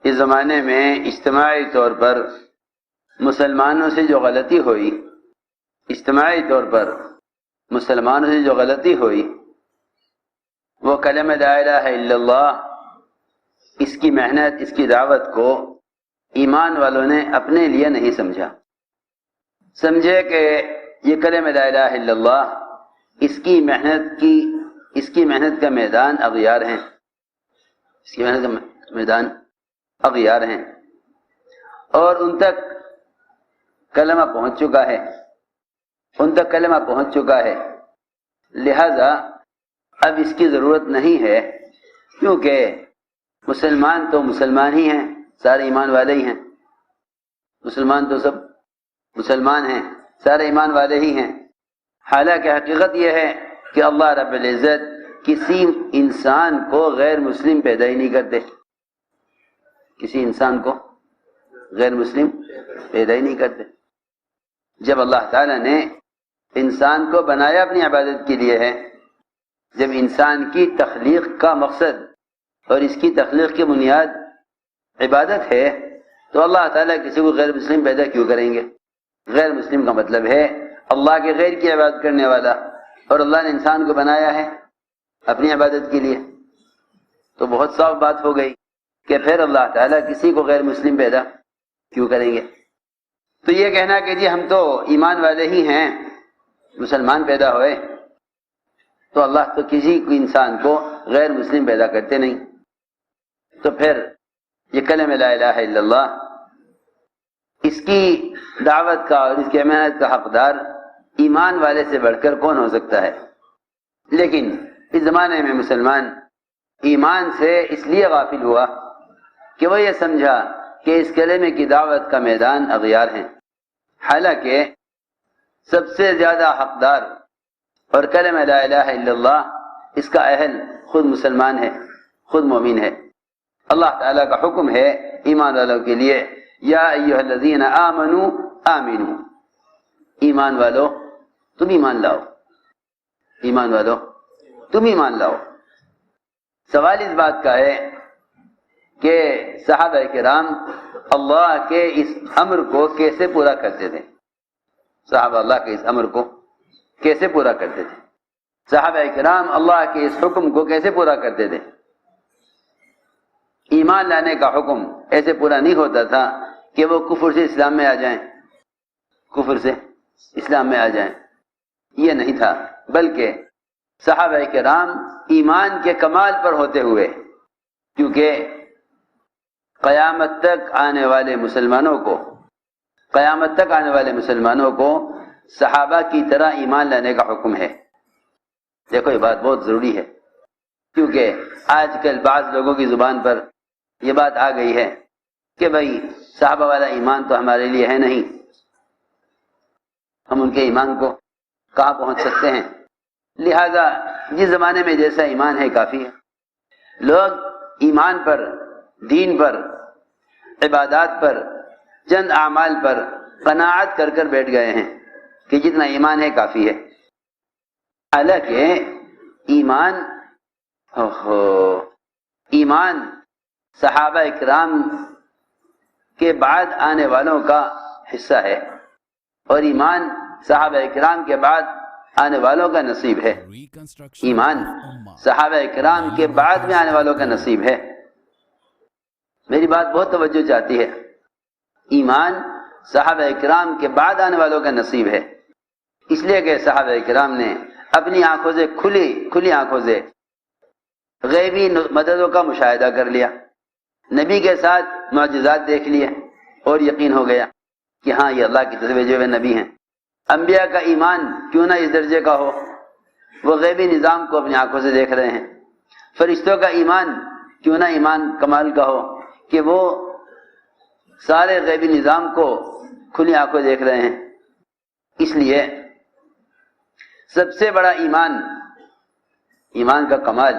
اس زمانے میں اجتماعی طور پر مسلمانوں سے جو غلطی ہوئی، اجتماعی طور پر مسلمانوں سے جو غلطی ہوئی، وہ کلمہ لا الہ الا اللہ، اس کی محنت، اس کی دعوت کو ایمان والوں نے اپنے لیے نہیں سمجھا۔ سمجھے کہ یہ کلمہ لا الہ الا اللہ، اس کی محنت کا میدان اغیار ہیں، اس کی محنت کا میدان اغیار ہیں، اور ان تک کلمہ پہنچ چکا ہے، لہذا اب اس کی ضرورت نہیں ہے، کیونکہ مسلمان تو مسلمان ہی ہیں، سارے ایمان والے ہی ہیں، مسلمان تو سب مسلمان ہیں، سارے ایمان والے ہی ہیں۔ حالانکہ حقیقت یہ ہے کہ اللہ رب العزت کسی انسان کو غیر مسلم پیدا ہی نہیں کرتے، کسی انسان کو غیر مسلم پیدا ہی نہیں کرتے۔ جب اللہ تعالیٰ نے انسان کو بنایا اپنی عبادت کے لیے ہے، جب انسان کی تخلیق کا مقصد اور اس کی تخلیق کی بنیاد عبادت ہے، تو اللہ تعالیٰ کسی کو غیر مسلم پیدا کیوں کریں گے؟ غیر مسلم کا مطلب ہے اللہ کے غیر کی عبادت کرنے والا، اور اللہ نے انسان کو بنایا ہے اپنی عبادت کے لیے، تو بہت صاف بات ہو گئی کہ پھر اللہ تعالیٰ کسی کو غیر مسلم پیدا کیوں کریں گے؟ تو یہ کہنا کہ جی ہم تو ایمان والے ہی ہیں، مسلمان پیدا ہوئے، تو اللہ تو کسی انسان کو غیر مسلم پیدا کرتے نہیں۔ تو پھر یہ کلمہ لا الہ الا اللہ، اس کی دعوت کا اور اس کی محنت کا حقدار ایمان والے سے بڑھ کر کون ہو سکتا ہے؟ لیکن اس زمانے میں مسلمان ایمان سے اس لیے غافل ہوا کہ وہ یہ سمجھا کہ اس کلمے کی دعوت کا میدان اغیار ہیں، حالانکہ سب سے زیادہ حقدار اور کلمہ لا الہ الا اللہ اس کا اہل خود مسلمان ہے، خود مومن ہے۔ اللہ تعالیٰ کا حکم ہے ایمان والوں کے لیے، یا ایھا الذین آمنوا آمنوا، ایمان والو تم ایمان لاؤ، ایمان والو تم ایمان لاؤ۔ سوال اس بات کا ہے کہ صحابہ کرام اللہ کے اس امر کو کیسے پورا کرتے تھے؟ صحابہ اللہ کے اس امر کو کیسے پورا کرتے تھے؟ صحابہ کرام اللہ کے اس حکم کو کیسے پورا کرتے تھے؟ ایمان لانے کا حکم ایسے پورا نہیں ہوتا تھا کہ وہ کفر سے اسلام میں آ جائیں، کفر سے اسلام میں آ جائیں، یہ نہیں تھا، بلکہ صحابہ کرام ایمان کے کمال پر ہوتے ہوئے، کیونکہ قیامت تک آنے والے مسلمانوں کو صحابہ کی طرح ایمان لانے کا حکم ہے۔ دیکھو یہ بات بہت ضروری ہے، کیونکہ آج کل بعض لوگوں کی زبان پر یہ بات آ گئی ہے کہ بھائی صحابہ والا ایمان تو ہمارے لیے ہے نہیں، ہم ان کے ایمان کو کہاں پہنچ سکتے ہیں، لہذا جس زمانے میں جیسا ایمان ہے کافی ہے۔ لوگ ایمان پر، دین پر، عبادات پر، چند اعمال پر قناعت کر کر بیٹھ گئے ہیں کہ جتنا ایمان ہے کافی ہے، حالانکہ ایمان صحابہ اکرام کے بعد آنے والوں کا حصہ ہے، اور ایمان صحابہ اکرام کے بعد آنے والوں کا نصیب ہے، ایمان صحابہ اکرام کے بعد میں آنے والوں کا نصیب ہے۔ میری بات بہت توجہ چاہتی ہے، ایمان صحابہ اکرام کے بعد آنے والوں کا نصیب ہے، اس لیے کہ صحابہ اکرام نے اپنی آنکھوں سے کھلی آنکھوں سے غیبی مددوں کا مشاہدہ کر لیا، نبی کے ساتھ معجزات دیکھ لیے، اور یقین ہو گیا کہ ہاں یہ اللہ کی طرف بھیجے ہوئے نبی ہیں۔ انبیاء کا ایمان کیوں نہ اس درجے کا ہو، وہ غیبی نظام کو اپنی آنکھوں سے دیکھ رہے ہیں۔ فرشتوں کا ایمان کیوں نہ ایمان کمال کا ہو کہ وہ سارے غیبی نظام کو کھلی آنکھوں دیکھ رہے ہیں۔ اس لیے سب سے بڑا ایمان کا کمال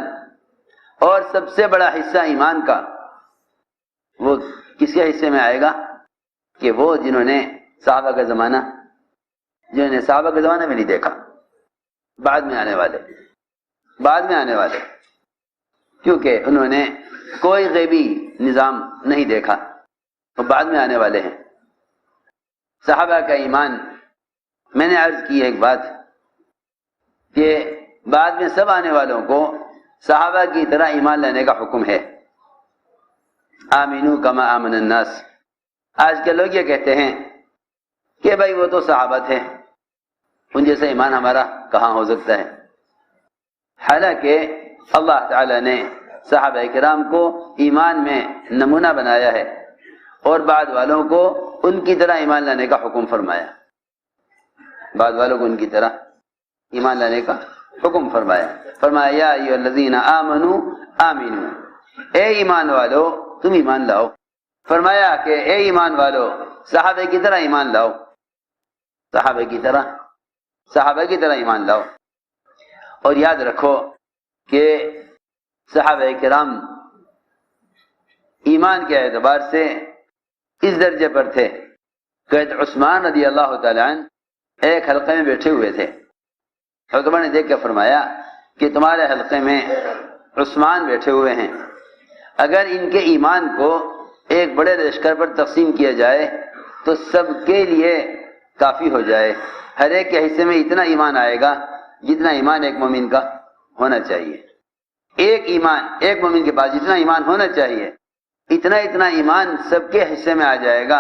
اور سب سے بڑا حصہ ایمان کا وہ کس کے حصے میں آئے گا کہ وہ جنہوں نے صحابہ کا زمانہ میں نہیں دیکھا، بعد میں آنے والے۔ کیونکہ انہوں نے کوئی غیبی نظام نہیں دیکھا، وہ بعد میں آنے والے ہیں۔ صحابہ کا ایمان، میں نے عرض کی ایک بات کہ بعد میں سب آنے والوں کو صحابہ کی طرح ایمان لانے کا حکم ہے۔ آمینو کما آمن الناس۔ آج کے لوگ یہ کہتے ہیں کہ بھائی وہ تو صحابہ تھے، ان جیسا ایمان ہمارا کہاں ہو سکتا ہے۔ حالانکہ اللہ تعالی نے صحابہ کرام کو ایمان میں نمونہ بنایا ہے اور بعد والوں کو ان کی طرح ایمان لانے کا حکم فرمایا، بعد والوں کو ان کی طرح ایمان لانے کا حکم فرمایا۔ فرمایا یا ایھا الذین آمنوا آمنو، اے ایمان والو تم ایمان لاؤ۔ فرمایا کہ اے ایمان والو صحابہ کی طرح ایمان لاؤ، صحابہ کی طرح ایمان لاؤ۔ اور یاد رکھو کہ صحابہ کرام ایمان کے اعتبار سے اس درجے پر تھے کہ عثمان رضی اللہ تعالی عنہ ایک حلقے میں بیٹھے ہوئے تھے۔ عثمان نے دیکھ کے فرمایا کہ تمہارے حلقے میں عثمان بیٹھے ہوئے ہیں، اگر ان کے ایمان کو ایک بڑے لشکر پر تقسیم کیا جائے تو سب کے لیے کافی ہو جائے، ہر ایک کے حصے میں اتنا ایمان آئے گا جتنا ایمان ایک مومن کا ہونا چاہیے۔ ایک مومن کے پاس جتنا ایمان ہونا چاہیے اتنا ایمان سب کے حصے میں آ جائے گا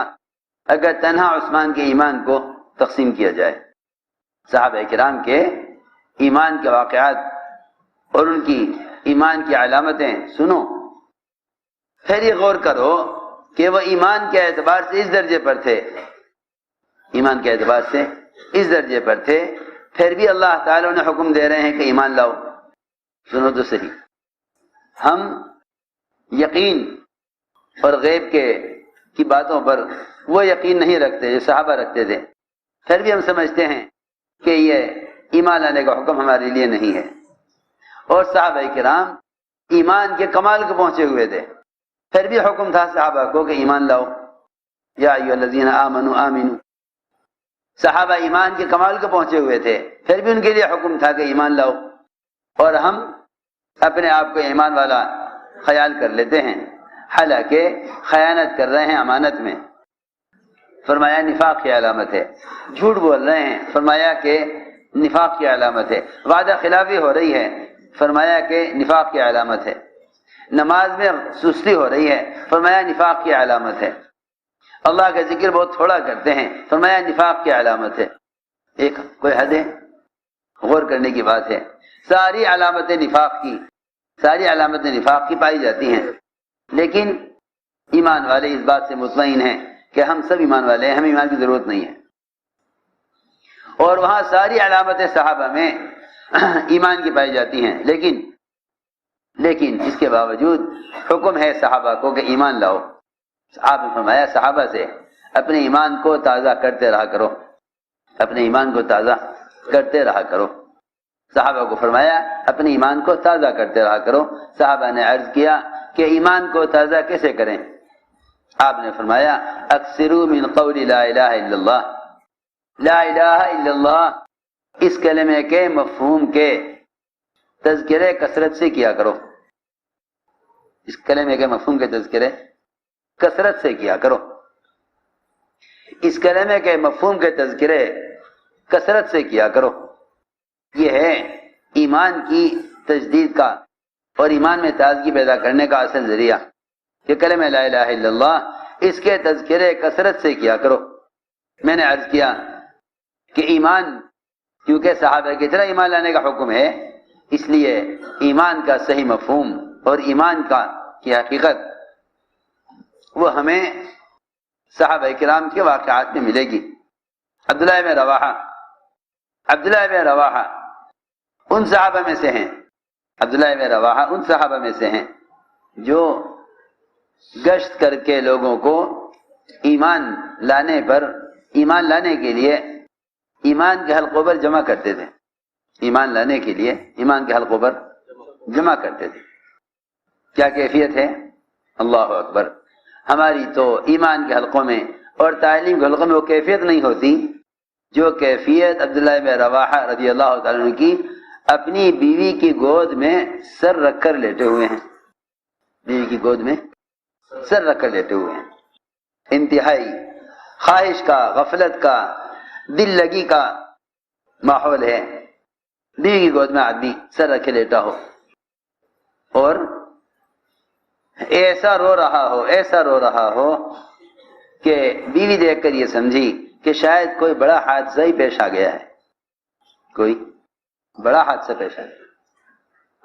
اگر تنہا عثمان کے ایمان کو تقسیم کیا جائے۔ صحابہ کرام کے ایمان کے واقعات اور ان کی ایمان کی علامتیں سنو، پھر یہ غور کرو کہ وہ ایمان کے اعتبار سے اس درجے پر تھے، ایمان کے اعتبار سے اس درجے پر تھے، پھر بھی اللہ تعالیٰ نے حکم دے رہے ہیں کہ ایمان لاؤ۔ سنو تو صحیح، ہم یقین اور غیب کی باتوں پر وہ یقین نہیں رکھتے جو صحابہ رکھتے تھے، پھر بھی ہم سمجھتے ہیں کہ یہ ایمان لانے کا حکم ہمارے لیے نہیں ہے۔ اور صحابہ کرام ایمان کے کمال کو پہنچے ہوئے تھے، پھر بھی حکم تھا صحابہ کو کہ ایمان لاؤ، یا ایھا الذین آمنوا آمنو۔ صحابہ ایمان کے کمال کو پہنچے ہوئے تھے، پھر بھی ان کے لیے حکم تھا کہ ایمان لاؤ، اور ہم اپنے آپ کو ایمان والا خیال کر لیتے ہیں، حالانکہ خیانت کر رہے ہیں امانت میں۔ فرمایا نفاق کی علامت ہے، جھوٹ بول رہے ہیں، فرمایا کہ نفاق کی علامت ہے، وعدہ خلافی ہو رہی ہے، فرمایا کہ نفاق کی علامت ہے، نماز میں سستی ہو رہی ہے، فرمایا نفاق کی علامت ہے، اللہ کا ذکر بہت تھوڑا کرتے ہیں، فرمایا نفاق کی علامت ہے۔ ایک کوئی حد ہے؟ غور کرنے کی بات ہے۔ ساری علامتیں نفاق کی پائی جاتی ہیں، لیکن ایمان والے اس بات سے مطمئن ہیں کہ ہم سب ایمان والے ہیں، ہمیں ایمان کی ضرورت نہیں ہے۔ اور وہاں ساری علامتیں صحابہ میں ایمان کی پائی جاتی ہیں، لیکن اس کے باوجود حکم ہے صحابہ کو کہ ایمان لاؤ۔ آپ نے فرمایا صحابہ سے اپنے ایمان کو تازہ کرتے رہا کرو، اپنے ایمان کو تازہ کرتے رہا کرو۔ صحابہ کو فرمایا اپنے ایمان کو تازہ کرتے رہا کرو۔ صحابہ نے عرض کیا کہ ایمان کو تازہ کیسے کریں؟ آپ نے فرمایا اکثروا من قول لا الہ الا اللہ، لا الہ الا اللہ اس کلمے کے مفہوم کے تذکرے کثرت سے کیا کرو، اس کلمے کے مفہوم کے تذکرے کثرت سے کیا کرو، اس کلمے کے مفہوم کے تذکرے کثرت سے کیا کرو۔ یہ ہے ایمان کی تجدید کا اور ایمان میں تازگی پیدا کرنے کا اصل ذریعہ کہ کلمہ لا الہ الا اللہ اس کے تذکرے کثرت سے کیا کرو۔ میں نے عرض کیا کہ ایمان کیونکہ صحابہ کی طرح ایمان لانے کا حکم ہے، اس لیے ایمان کا صحیح مفہوم اور ایمان کی حقیقت وہ ہمیں صحابہ کرام کے واقعات میں ملے گی۔ عبداللہ بن رواحہ ان صحابہ میں سے ہیں، عبداللہ بن رواحہ ان صحابہ میں سے ہیں جو گشت کر کے لوگوں کو ایمان لانے کے لیے ایمان کے حلقوں پر جمع کرتے تھے، ایمان لانے کے لیے ایمان کے حلقوں پر جمع کرتے تھے۔ کیا کیفیت ہے؟ اللہ اکبر! ہماری تو ایمان کے حلقوں میں اور تعلیم کے حلقوں میں وہ کیفیت نہیں ہوتی جو کیفیت عبداللہ بن رواحہ رضی اللہ تعالیٰ عنہ کی اپنی بیوی کی گود میں سر رکھ کر لیٹے ہوئے ہیں۔ بیوی کی گود میں سر رکھ کر لیٹے ہوئے ہیں. انتہائی خواہش کا، غفلت کا، دل لگی کا ماحول ہے. بیوی کی گود میں آدمی سر رکھے لیٹا ہو اور ایسا رو رہا ہو کہ بیوی دیکھ کر یہ سمجھی کہ شاید کوئی بڑا حادثہ ہی پیش آ گیا ہے، کوئی بڑا حادثہ پیش آ گیا.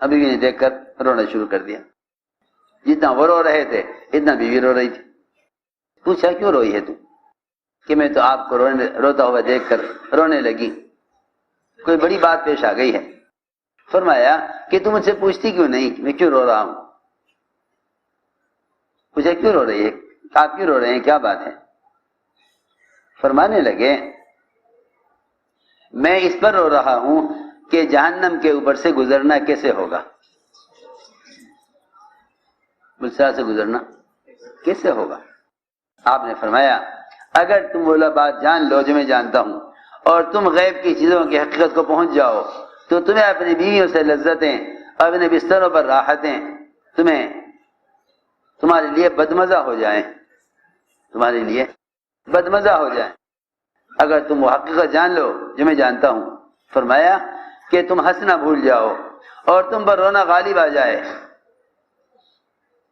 اب بیوی نے دیکھ کر رونا شروع کر دیا. جتنا وہ رو رہے تھے اتنا بیوی رو رہی تھی. پوچھا کیوں روئی ہے تو؟ کہ میں تو آپ کو روتا ہوا دیکھ کر رونے لگی، کوئی بڑی بات پیش آ گئی ہے. فرمایا کہ تم مجھ سے پوچھتی کیوں نہیں کہ میں کیوں رو رہا ہوں؟ پوچھا کیوں رو رہی ہے، آپ کیوں رو رہے ہیں، کیا بات ہے؟ فرمانے لگے میں اس پر رو رہا ہوں کہ جہنم کے اوپر سے گزرنا کیسے ہوگا. بلسا سے گزرنا کیسے ہوگا؟ آپ نے فرمایا اگر تم وہ بات جان لو جو میں جانتا ہوں اور تم غیب کی چیزوں کی حقیقت کو پہنچ جاؤ تو تمہیں اپنی بیویوں سے لذتیں اور اپنے بستروں پر راحتیں تمہارے لیے بدمزہ ہو جائیں، تمہارے لیے بدمزہ ہو جائیں اگر تم وہ حقیقت جان لو جو میں جانتا ہوں. فرمایا کہ تم ہنسنا بھول جاؤ اور تم پر رونا غالب آ جائے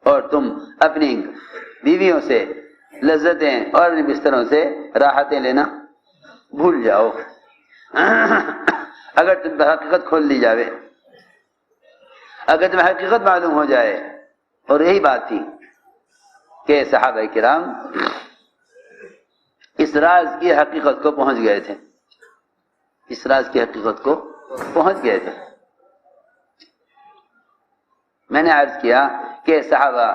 اور تم اپنی بیویوں سے لذتیں اور اپنے بستروں سے راحتیں لینا بھول جاؤ. اگر تم پر حقیقت کھول دی جاوے، اگر تمہیں حقیقت معلوم ہو جائے. اور یہی بات تھی کہ صحابہ کرام اس راز کی حقیقت کو پہنچ گئے تھے، اس راز کی حقیقت کو پہنچ گئے تھے. میں نے عرض کیا کہ صحابہ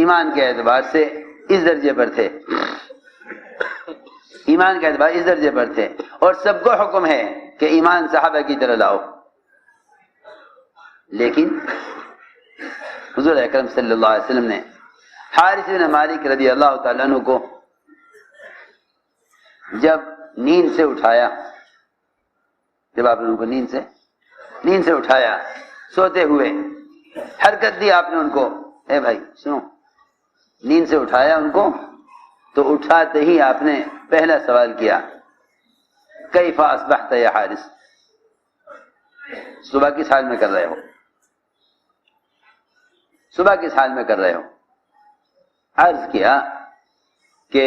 ایمان کے اعتبار سے اس درجے پر تھے، ایمان کے اعتبار اس درجے پر تھے اور سب کو حکم ہے کہ ایمان صحابہ کی طرح لاؤ. لیکن حضور اکرم صلی اللہ علیہ وسلم نے حارث بن مالک رضی اللہ تعالیٰ عنہ کو جب نیند سے اٹھایا، جب آپ نے ان کو نیند سے اٹھایا سوتے ہوئے، حرکت دی آپ نے ان کو، اے بھائی سنو، نیند سے اٹھایا ان کو تو اٹھاتے ہی آپ نے پہلا سوال کیا کیف اصبحت یا حارث، صبح کس حال میں کر رہے ہو، صبح کس حال میں کر رہے ہو. عرض کیا کہ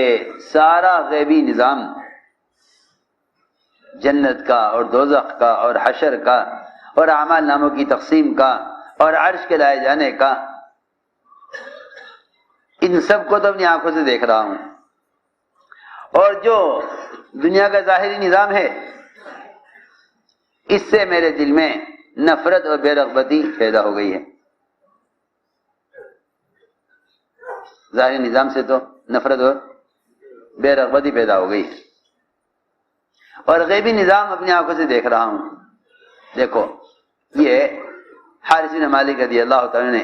سارا غیبی نظام جنت کا اور دوزخ کا اور حشر کا اور اعمال ناموں کی تقسیم کا اور عرش کے لائے جانے کا، ان سب کو تو اپنی آنکھوں سے دیکھ رہا ہوں. اور جو دنیا کا ظاہری نظام ہے اس سے میرے دل میں نفرت اور بے رغبتی پیدا ہو گئی ہے. ظاہری نظام سے تو نفرت اور بے رغبتی پیدا ہو گئی ہے اور غیبی نظام اپنی آنکھوں سے دیکھ رہا ہوں. دیکھو یہ حارث بن مالک رضی اللہ تعالی نے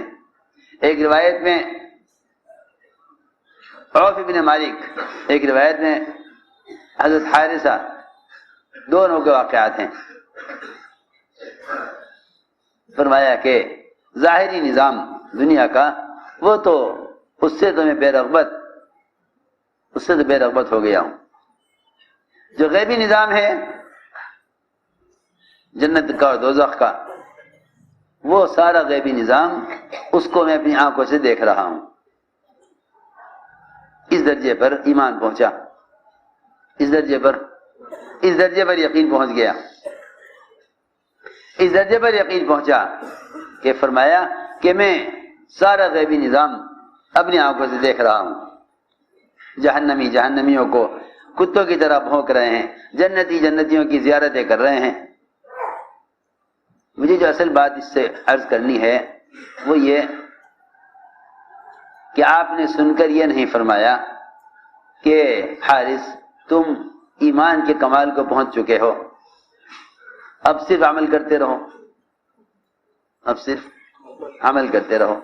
ایک روایت میں عوف بن مالک، ایک روایت میں حضرت حارثہ، دونوں کے واقعات ہیں. فرمایا کہ ظاہری نظام دنیا کا وہ تو اس سے تو میں بے رغبت ہو گیا ہوں. جو غیبی نظام ہے جنت کا اور دوزخ کا، وہ سارا غیبی نظام اس کو میں اپنی آنکھوں سے دیکھ رہا ہوں. اس درجے پر ایمان پہنچا، اس درجے پر یقین پہنچ گیا، اس درجے پر یقین پہنچا کہ فرمایا کہ میں سارا غیبی نظام اپنی آنکھوں سے دیکھ رہا ہوں. جہنمیوں کو کتوں کی طرح بھونک رہے ہیں، جنتی جنتیوں کی زیارتیں کر رہے ہیں. مجھے جو اصل بات اس سے عرض کرنی ہے وہ یہ کہ آپ نے سن کر یہ نہیں فرمایا کہ حارث تم ایمان کے کمال کو پہنچ چکے ہو، اب صرف عمل کرتے رہو، اب صرف عمل کرتے رہو.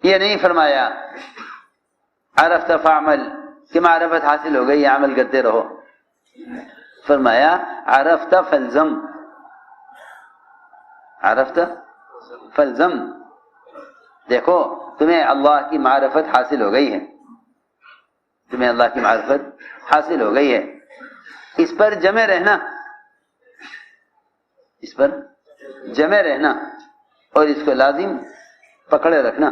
یہ نہیں فرمایا عرفت فعمل کہ معرفت حاصل ہو گئی عمل کرتے رہو. فرمایا عرفت فالزم، عرفت فالزم، دیکھو تمہیں اللہ کی معرفت حاصل ہو گئی ہے، تمہیں اللہ کی معرفت حاصل ہو گئی ہے، اس پر جمے رہنا، اس پر جمے رہنا اور اس کو لازم پکڑے رکھنا۔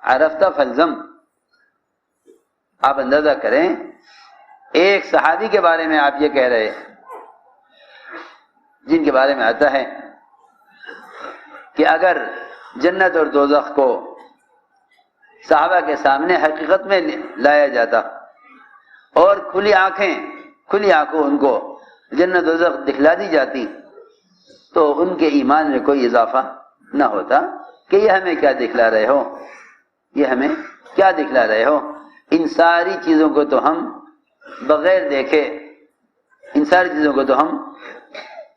عرفتہ فالزم، آپ اندازہ کریں ایک صحابی کے بارے میں آپ یہ کہہ رہے جن کے بارے میں آتا ہے کہ اگر جنت اور دوزخ کو صحابہ کے سامنے حقیقت میں لایا جاتا اور کھلی آنکھوں ان کو جنت دوزخ دکھلا دی جاتی تو ان کے ایمان میں کوئی اضافہ نہ ہوتا کہ یہ ہمیں کیا دکھلا رہے ہو، یہ ہمیں کیا دکھلا رہے ہو، ان ساری چیزوں کو تو ہم بغیر دیکھے، ان ساری چیزوں کو تو ہم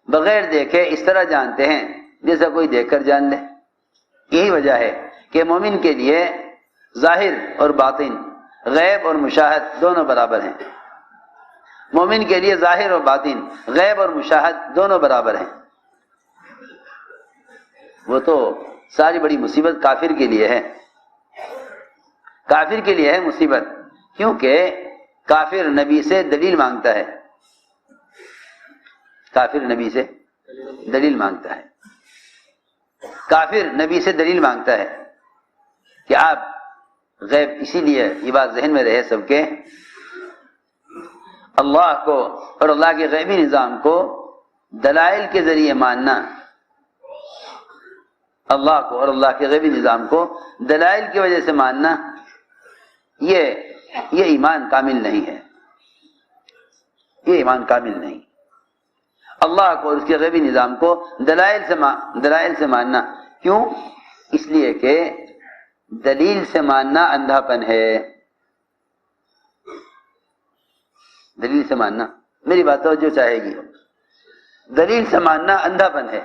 بغیر دیکھے اس طرح جانتے ہیں جیسا کوئی دیکھ کر جان لے۔ یہی وجہ ہے کہ مومن کے لیے ظاہر اور باطن، غیب اور مشاہد دونوں برابر ہیں۔ مومن کے لیے ظاہر اور باطن، غیب اور مشاہد دونوں برابر ہیں۔ وہ تو ساری بڑی مصیبت کافر کے لیے ہے، کافر کے لیے ہے مصیبت، کیونکہ کافر نبی سے دلیل مانگتا ہے، کافر نبی سے دلیل مانگتا ہے، کافر نبی سے دلیل مانگتا ہے کہ آپ غیب، اسی لیے یہ بات ذہن میں رہے سب کے، اللہ کو اور اللہ کے غیبی نظام کو دلائل کے ذریعے ماننا، اللہ کو اور اللہ کے غیبی نظام کو دلائل کی وجہ سے ماننا، یہ ایمان کامل نہیں ہے، یہ ایمان کامل نہیں۔ اللہ کو اور اس کے غیبی نظام کو دلائل سے ماننا، کیوں؟ اس لیے کہ دلیل سے ماننا اندھا پن ہے، دلیل سے ماننا، میری بات توجہ چاہے گی، دلیل سے ماننا اندھا پن ہے۔